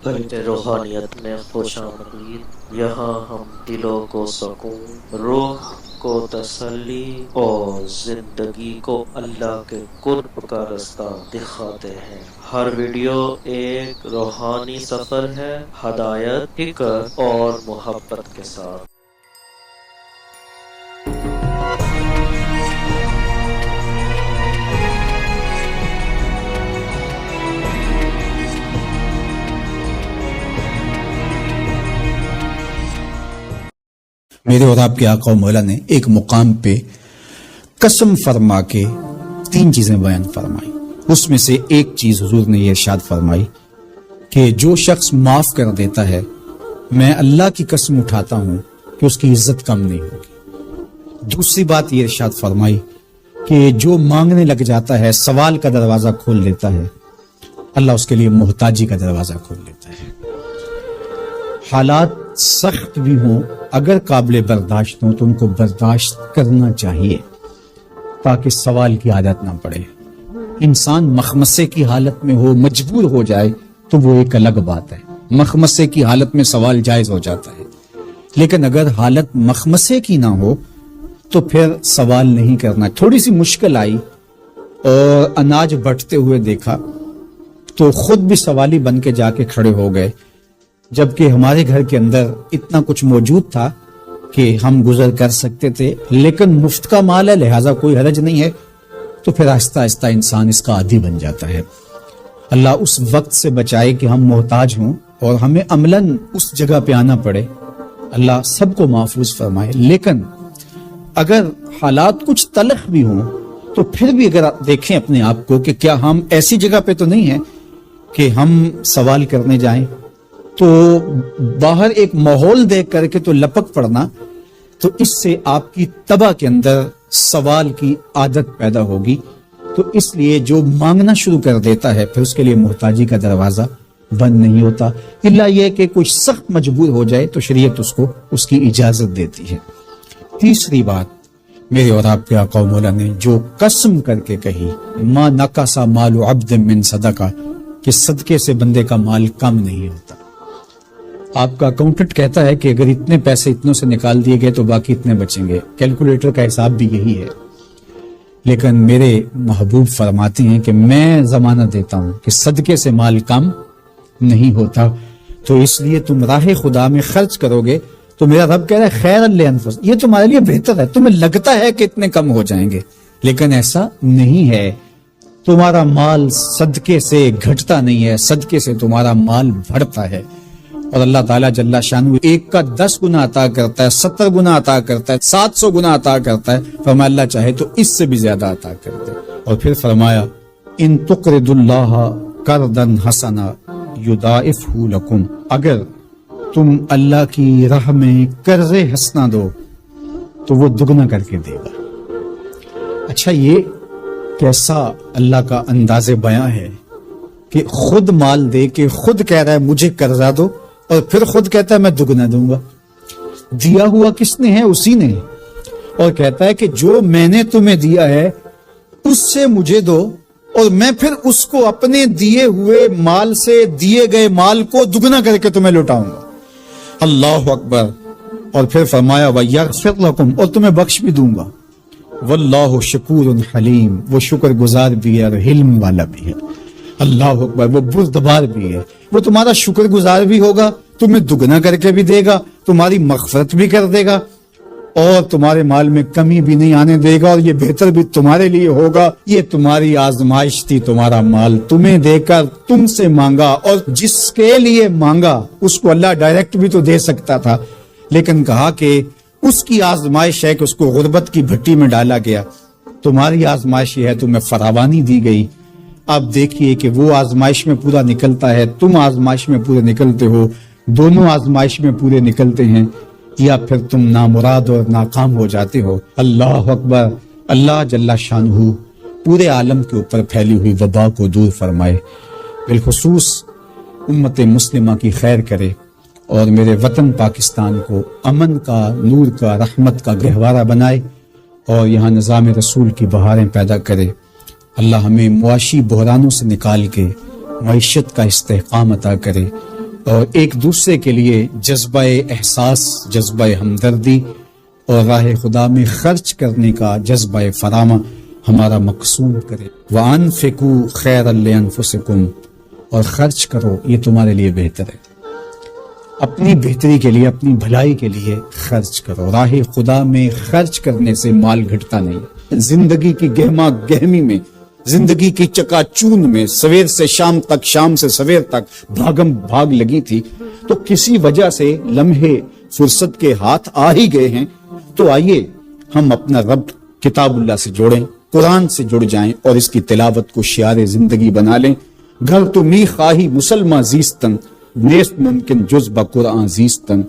قلب روحانیت میں خوش آمدید۔ یہاں ہم دلوں کو سکون، روح کو تسلی اور زندگی کو اللہ کے قرب کا رستہ دکھاتے ہیں۔ ہر ویڈیو ایک روحانی سفر ہے، ہدایت، فکر اور محبت کے ساتھ۔ میرے اور آپ کے آقا و مولا نے ایک مقام پہ قسم فرما کے 3 چیزیں بیان فرمائی۔ اس میں سے ایک چیز حضور نے یہ ارشاد فرمائی کہ جو شخص معاف کر دیتا ہے، میں اللہ کی قسم اٹھاتا ہوں کہ اس کی عزت کم نہیں ہوگی۔ دوسری بات یہ ارشاد فرمائی کہ جو مانگنے لگ جاتا ہے، سوال کا دروازہ کھول دیتا ہے، اللہ اس کے لیے محتاجی کا دروازہ کھول دیتا ہے۔ حالات سخت بھی ہوں، اگر قابل برداشت ہوں تو ان کو برداشت کرنا چاہیے تاکہ سوال کی عادت نہ پڑے۔ انسان مخمصے کی حالت میں ہو، مجبور ہو جائے تو وہ ایک الگ بات ہے، مخمصے کی حالت میں سوال جائز ہو جاتا ہے، لیکن اگر حالت مخمصے کی نہ ہو تو پھر سوال نہیں کرنا۔ تھوڑی سی مشکل آئی اور اناج بٹتے ہوئے دیکھا تو خود بھی سوالی بن کے جا کے کھڑے ہو گئے، جبکہ ہمارے گھر کے اندر اتنا کچھ موجود تھا کہ ہم گزر کر سکتے تھے، لیکن مفت کا مال ہے لہٰذا کوئی حرج نہیں ہے، تو پھر آہستہ آہستہ انسان اس کا عادی بن جاتا ہے۔ اللہ اس وقت سے بچائے کہ ہم محتاج ہوں اور ہمیں عملاً اس جگہ پہ آنا پڑے، اللہ سب کو محفوظ فرمائے۔ لیکن اگر حالات کچھ تلخ بھی ہوں تو پھر بھی اگر دیکھیں اپنے آپ کو کہ کیا ہم ایسی جگہ پہ تو نہیں ہیں کہ ہم سوال کرنے جائیں، تو باہر ایک ماحول دیکھ کر کے تو لپک پڑنا، تو اس سے آپ کی طبع کے اندر سوال کی عادت پیدا ہوگی۔ تو اس لیے جو مانگنا شروع کر دیتا ہے پھر اس کے لیے محتاجی کا دروازہ بند نہیں ہوتا، الا یہ کہ کچھ سخت مجبور ہو جائے تو شریعت اس کو اس کی اجازت دیتی ہے۔ تیسری بات میرے اور آپ کے آقا و مولا نے جو قسم کر کے کہی، ما نقص مال عبد من صدقہ، کہ صدقے سے بندے کا مال کم نہیں ہوتا۔ آپ کا اکاؤنٹنٹ کہتا ہے کہ اگر اتنے پیسے اتنوں سے نکال دیے گئے تو باقی اتنے بچیں گے، کیلکولیٹر کا حساب بھی یہی ہے، لیکن میرے محبوب فرماتے ہیں کہ میں ضمانت دیتا ہوں کہ صدقے سے مال کم نہیں ہوتا، تو اس لیے تم راہ خدا میں خرچ کرو گے تو میرا رب کہہ رہا ہے خیر لانفسکم، یہ تمہارے لیے بہتر ہے۔ تمہیں لگتا ہے کہ اتنے کم ہو جائیں گے، لیکن ایسا نہیں ہے، تمہارا مال صدقے سے گھٹتا نہیں ہے، صدقے سے تمہارا مال بڑھتا ہے، اور اللہ تعالیٰ جل شانہ 1 کا 10 گنا عطا کرتا ہے، 70 گنا عطا کرتا ہے، 700 گنا عطا کرتا ہے، فرمایا اللہ چاہے تو اس سے بھی زیادہ عطا کرتے۔ اور پھر فرمایا ان تقرضوا اللہ قرضا حسنا یضاعفہ لکم، اگر تم اللہ کی راہ میں قرض حسنہ دو تو وہ دگنا کر کے دے گا۔ اچھا، یہ کیسا اللہ کا انداز بیاں ہے کہ خود مال دے کے خود کہہ رہا ہے مجھے قرضہ دو، اور پھر خود کہتا ہے میں دگنا دوں گا۔ دیا ہوا کس نے ہے؟ اسی نے، اور کہتا ہے کہ جو میں نے تمہیں دیا ہے اس سے مجھے دو، اور میں پھر اس کو اپنے دیے ہوئے مال سے دیے گئے مال کو دگنا کر کے تمہیں لوٹاؤں گا۔ اللہ اکبر۔ اور پھر فرمایا وَيَغْفِرْ لَكُمْ، اور تمہیں بخش بھی دوں گا۔ وَاللَّهُ شَكُورٌ حَلِيمٌ، وہ شکر گزار بھی ہے اور حلم والا بھی ہے۔ اللہ اکبر، وہ بردبار بھی ہے، وہ تمہارا شکر گزار بھی ہوگا، تمہیں دگنا کر کے بھی دے گا، تمہاری مغفرت بھی کر دے گا، اور تمہارے مال میں کمی بھی نہیں آنے دے گا، اور یہ بہتر بھی تمہارے لیے ہوگا۔ یہ تمہاری آزمائش تھی، تمہارا مال تمہیں دے کر تم سے مانگا، اور جس کے لیے مانگا اس کو اللہ ڈائریکٹ بھی تو دے سکتا تھا، لیکن کہا کہ اس کی آزمائش ہے کہ اس کو غربت کی بھٹی میں ڈالا گیا۔ تمہاری آزمائش یہ ہے، تمہیں فراوانی دی گئی۔ آپ دیکھیے کہ وہ آزمائش میں پورا نکلتا ہے، تم آزمائش میں پورے نکلتے ہو، دونوں آزمائش میں پورے نکلتے ہیں، یا پھر تم نامراد اور ناکام ہو جاتے ہو۔ اللہ اکبر۔ اللہ جل شانہ پورے عالم کے اوپر پھیلی ہوئی وبا کو دور فرمائے، بالخصوص امت مسلمہ کی خیر کرے، اور میرے وطن پاکستان کو امن کا، نور کا، رحمت کا گہوارہ بنائے، اور یہاں نظام رسول کی بہاریں پیدا کرے۔ اللہ ہمیں معاشی بحرانوں سے نکال کے معیشت کا استحکام عطا کرے، اور ایک دوسرے کے لیے جذبہ احساس، جذبہ ہمدردی اور راہ خدا میں خرچ کرنے کا جذبہ فراواں ہمارا مقصود کرے۔ وَأَنفِقُوا خَيْرًا لِأَنفُسِكُمْ، اور خرچ کرو، یہ تمہارے لیے بہتر ہے، اپنی بہتری کے لیے، اپنی بھلائی کے لیے خرچ کرو۔ راہ خدا میں خرچ کرنے سے مال گھٹتا نہیں۔ زندگی کی گہما گہمی میں، زندگی کی چکا چون میں سویر سے شام تک، شام سے سویر تک بھاگم بھاگ لگی تھی، تو کسی وجہ سے لمحے فرصت کے ہاتھ آ ہی گئے ہیں، تو آئیے ہم اپنا رب کتاب اللہ سے جوڑیں، قرآن سے جڑ جائیں اور اس کی تلاوت کو شعار زندگی بنا لیں۔ گھر تو می خواہی مسلمان زیستن، نیست ممکن جز با قرآن زیستن۔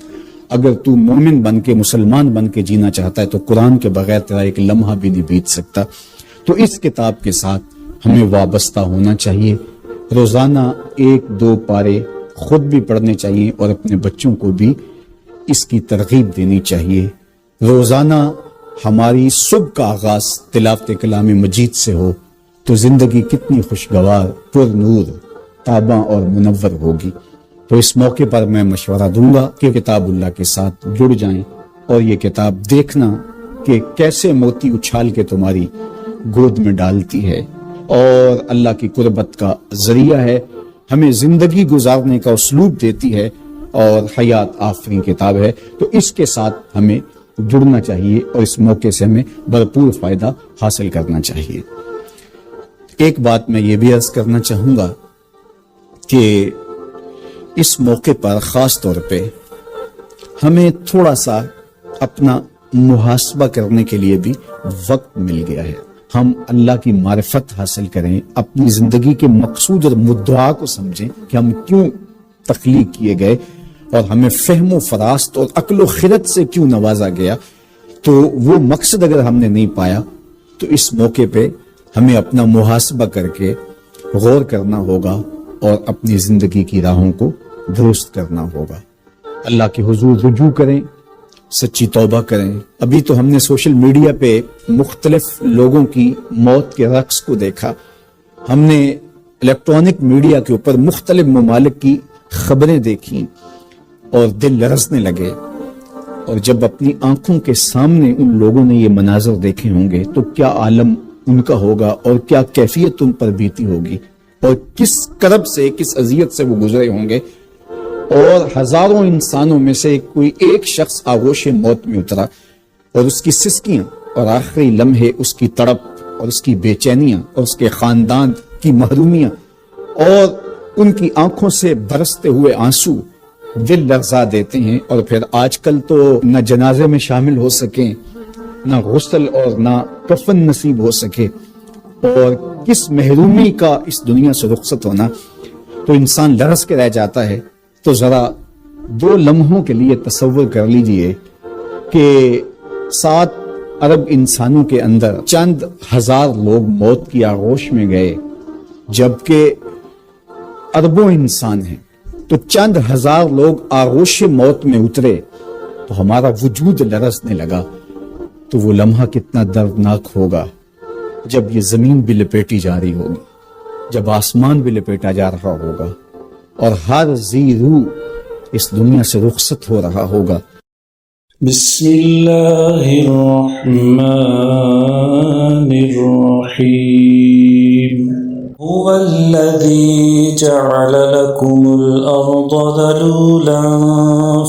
اگر تو مومن بن کے، مسلمان بن کے جینا چاہتا ہے تو قرآن کے بغیر تیرا ایک لمحہ بھی نہیں بیت سکتا۔ تو اس کتاب کے ساتھ ہمیں وابستہ ہونا چاہیے، روزانہ 1-2 پارے خود بھی پڑھنے چاہیے اور اپنے بچوں کو بھی اس کی ترغیب دینی چاہیے۔ روزانہ ہماری صبح کا آغاز تلاوت کلام مجید سے ہو تو زندگی کتنی خوشگوار، پر نور، تاباں اور منور ہوگی۔ تو اس موقع پر میں مشورہ دوں گا کہ کتاب اللہ کے ساتھ جڑ جائیں اور یہ کتاب دیکھنا کہ کیسے موتی اچھال کے تمہاری گود میں ڈالتی ہے اور اللہ کی قربت کا ذریعہ ہے، ہمیں زندگی گزارنے کا اسلوب دیتی ہے اور حیات آفرین کتاب ہے۔ تو اس کے ساتھ ہمیں جڑنا چاہیے اور اس موقع سے ہمیں بھرپور فائدہ حاصل کرنا چاہیے۔ ایک بات میں یہ بھی عرض کرنا چاہوں گا کہ اس موقع پر خاص طور پہ ہمیں تھوڑا سا اپنا محاسبہ کرنے کے لیے بھی وقت مل گیا ہے۔ ہم اللہ کی معرفت حاصل کریں، اپنی زندگی کے مقصود اور مدعا کو سمجھیں کہ ہم کیوں تخلیق کیے گئے اور ہمیں فہم و فراست اور عقل و خرد سے کیوں نوازا گیا۔ تو وہ مقصد اگر ہم نے نہیں پایا تو اس موقع پہ ہمیں اپنا محاسبہ کر کے غور کرنا ہوگا اور اپنی زندگی کی راہوں کو درست کرنا ہوگا۔ اللہ کے حضور رجوع کریں، سچی توبہ کریں۔ ابھی تو ہم نے سوشل میڈیا پہ مختلف لوگوں کی موت کے رقص کو دیکھا، ہم نے الیکٹرانک میڈیا کے اوپر مختلف ممالک کی خبریں دیکھی اور دل لرزنے لگے، اور جب اپنی آنکھوں کے سامنے ان لوگوں نے یہ مناظر دیکھے ہوں گے تو کیا عالم ان کا ہوگا اور کیا کیفیت ان پر بیتی ہوگی اور کس کرب سے، کس اذیت سے وہ گزرے ہوں گے۔ اور ہزاروں انسانوں میں سے کوئی ایک شخص آغوش موت میں اترا اور اس کی سسکیاں اور آخری لمحے اس کی تڑپ اور اس کی بے چینیاں اور اس کے خاندان کی محرومیاں اور ان کی آنکھوں سے برستے ہوئے آنسو دل لرزا دیتے ہیں۔ اور پھر آج کل تو نہ جنازے میں شامل ہو سکیں، نہ غسل اور نہ کفن نصیب ہو سکے، اور کس محرومی کا اس دنیا سے رخصت ہونا، تو انسان لرز کے رہ جاتا ہے۔ تو ذرا 2 لمحوں کے لیے تصور کر لیجئے کہ 7 ارب انسانوں کے اندر چند ہزار لوگ موت کی آغوش میں گئے، جبکہ اربوں انسان ہیں، تو چند ہزار لوگ آغوش موت میں اترے تو ہمارا وجود لرزنے لگا۔ تو وہ لمحہ کتنا دردناک ہوگا جب یہ زمین بھی لپیٹی جا رہی ہوگی، جب آسمان بھی لپیٹا جا رہا ہوگا اور ہر ذی روح اس دنیا سے رخصت ہو رہا ہوگا۔ بسم اللہ الرحمن الرحیم۔ هو الذي جعل لكم الأرض ذلولا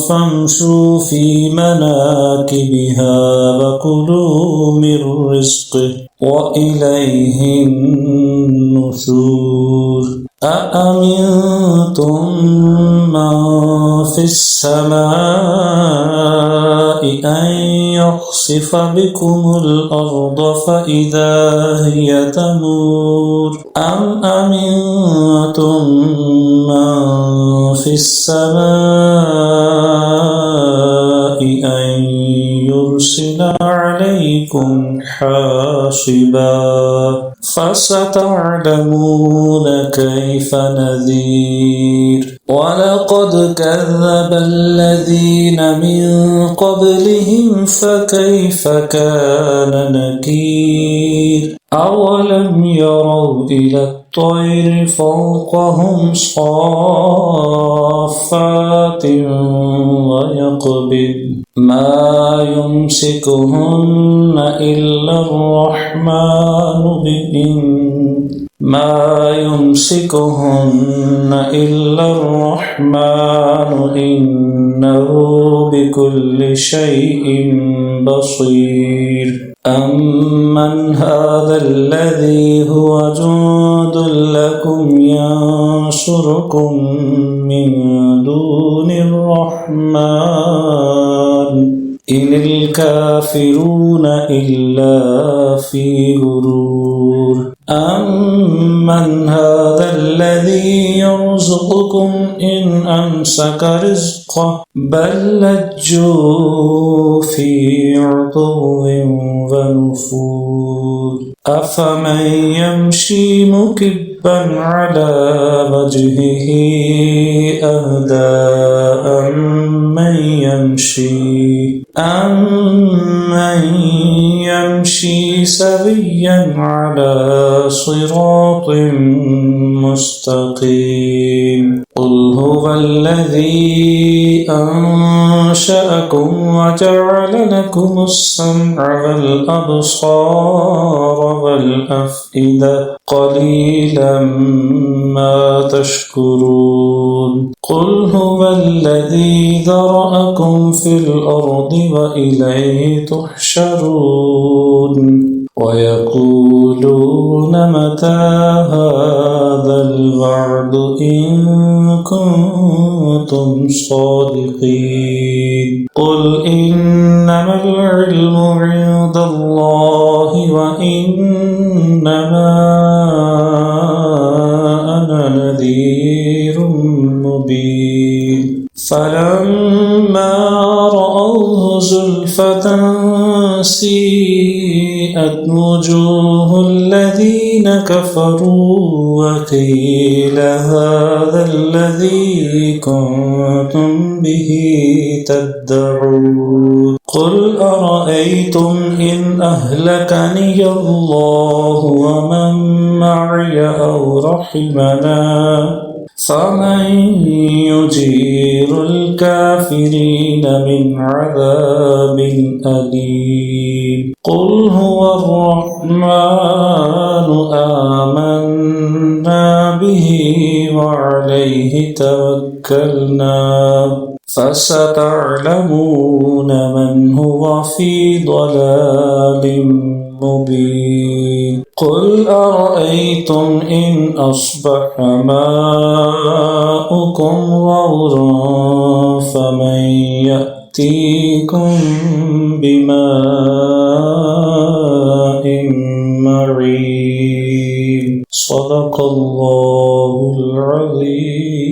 فامشوا في مناكبها وكلوا من رزقه وإليه النشور۔ أأمنتم من في السماء أن يخسف بكم الأرض فإذا هي تمور أم أمنتم من في السماء أن يرسل عليكم حاصبا فستعلمون كيف نذير۔ وَلَقَدْ كَذَّبَ الَّذِينَ مِن قَبْلِهِمْ فَكَيْفَ كَانَ نَكِيرِ أَوَلَمْ يَرَوْا إِلَى الطَّيْرِ فَوْقَهُمْ صَافَّاتٍ وَيَقْبِضْنَ مَا يُمْسِكُهُنَّ إِلَّا الرَّحْمَنُ إِنَّهُ بِكُلِّ شَيْءٍ بَصِيرٌ أَمَّنْ هَذَا الَّذِي هُوَ جُندٌ لَكُمْ يَنصُرُكُم مِّن دُونِ الرَّحْمَنِ إِنِ الْكَافِرُونَ إِلَّا فِي غُرُورٍ أَمَّنْ هَذَا الَّذِي يَرْزُقُكُمْ إِنْ أَمْسَكَ رِزْقَهُ بَل لَّجُّوا فِي عُتُوٍّ وَنُفُورٍ أَفَمَن يَمْشِي مُكِبًّا عَلَى وَجْهِهِ أَهْدَىٰ أَمَّن يَمْشِي سَوِيًّا عَلَى صِرَاطٍ مُّسْتَقِيمٍ قُلْ هُوَ الَّذِي أَنشَأَكُمْ وَجَعَلَ لَكُمُ السَّمْعَ وَالْأَبْصَارَ وَالْأَفْئِدَةَ قَلِيلًا مَّا تَشْكُرُونَ قُلْ هُوَ الَّذِي ذَرَأَكُمْ فِي الْأَرْضِ وَإِلَيْهِ تُحْشَرُونَ وَيَقُولُونَ مَتَىٰ هَٰذَا الْوَعْدُ إِن كُنتُمْ صَادِقِينَ قُلْ إِنَّمَا الْعِلْمُ عِندَ اللَّهِ وَإِنَّمَا أَنَا نَذِيرٌ مُّبِينٌ فَلَمَّا رَأَوْهُ زُلْفَةً سِيئَتْ وُجُوهُ الَّذِينَ كَفَرُوا وَقِيلَ هَٰذَا الَّذِي كُنتُم بِهِ تَدَّعُونَ قُلْ أَرَأَيْتُمْ إِنْ أَهْلَكَنِيَ اللَّهُ وَمَن مَّعِيَ أَوْ رَحِمَنَا فَمَن يُجِيرُ الْكَافِرِينَ مِنْ عَذَابٍ أَلِيمٍ قُلْ هُوَ الرَّحْمَنُ آمَنَّا بِهِ وَعَلَيْهِ تَوَكَّلْنَا فَسَتَعْلَمُونَ مَنْ هُوَ فِي ضَلَالٍ مُّبِينٍ قُلْ أَرَأَيْتُمْ إِنْ أَصْبَحَ مَاؤُكُمْ غَوْرًا فَمَن يَأْتِيكُم بِمَاءٍ مَّعِينٍ صدق الله العظيم.